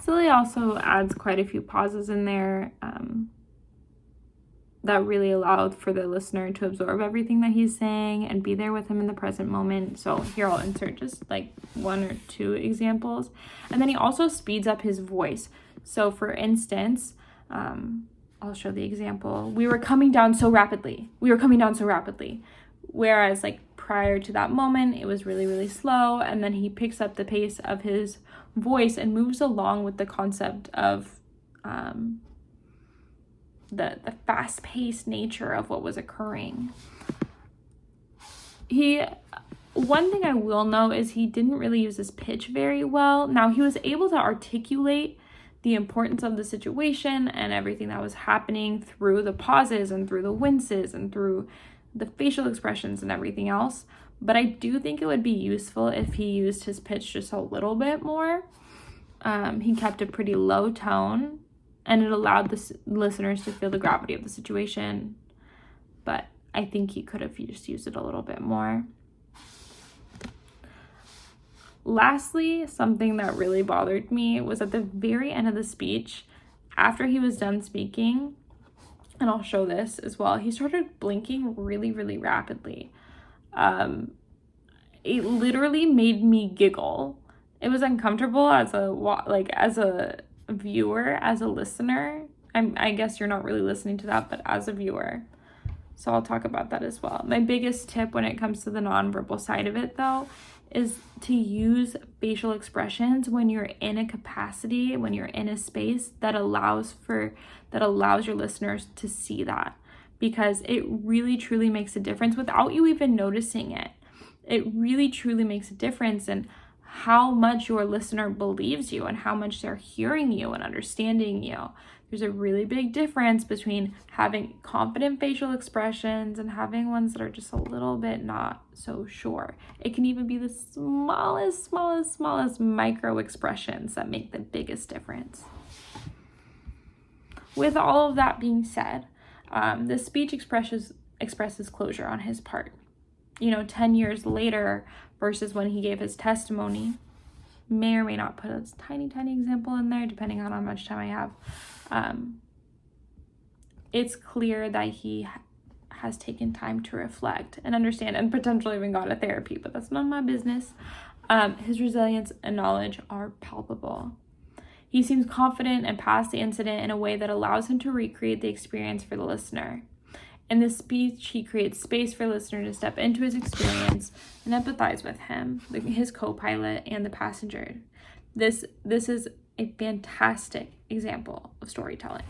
Silly also adds quite a few pauses in there that really allowed for the listener to absorb everything that he's saying and be there with him in the present moment. So here I'll insert just like 1 or 2 examples. And then he also speeds up his voice. So for instance, I'll show the example. We were coming down so rapidly. Whereas like prior to that moment, it was really, really slow. And then he picks up the pace of his voice and moves along with the concept of the fast-paced nature of what was occurring. One thing I will note is he didn't really use his pitch very well. Now, he was able to articulate the importance of the situation and everything that was happening through the pauses and through the winces and through the facial expressions and everything else. But I do think it would be useful if he used his pitch just a little bit more. He kept a pretty low tone, and it allowed the listeners to feel the gravity of the situation. But I think he could have just used it a little bit more. Lastly, something that really bothered me was at the very end of the speech, after he was done speaking, and I'll show this as well, he started blinking really, really rapidly. It literally made me giggle. It was uncomfortable as a viewer, as a listener. I guess you're not really listening to that, but as a viewer. So I'll talk about that as well. My biggest tip when it comes to the nonverbal side of it, though, is to use facial expressions when you're in a capacity, when you're in a space that allows your listeners to see that, because it really truly makes a difference without you even noticing it. It really truly makes a difference in how much your listener believes you and how much they're hearing you and understanding you. There's a really big difference between having confident facial expressions and having ones that are just a little bit not so sure. It can even be the smallest micro expressions that make the biggest difference. With all of that being said, the speech expresses closure on his part. 10 years later versus when he gave his testimony, may or may not put a tiny example in there depending on how much time I have. It's clear that he has taken time to reflect and understand and potentially even got a therapy, but that's none of my business. His resilience and knowledge are palpable. He seems confident and past the incident in a way that allows him to recreate the experience for the listener. In this speech, he creates space for listener to step into his experience and empathize with him, his co-pilot, and the passenger. This is a fantastic example of storytelling.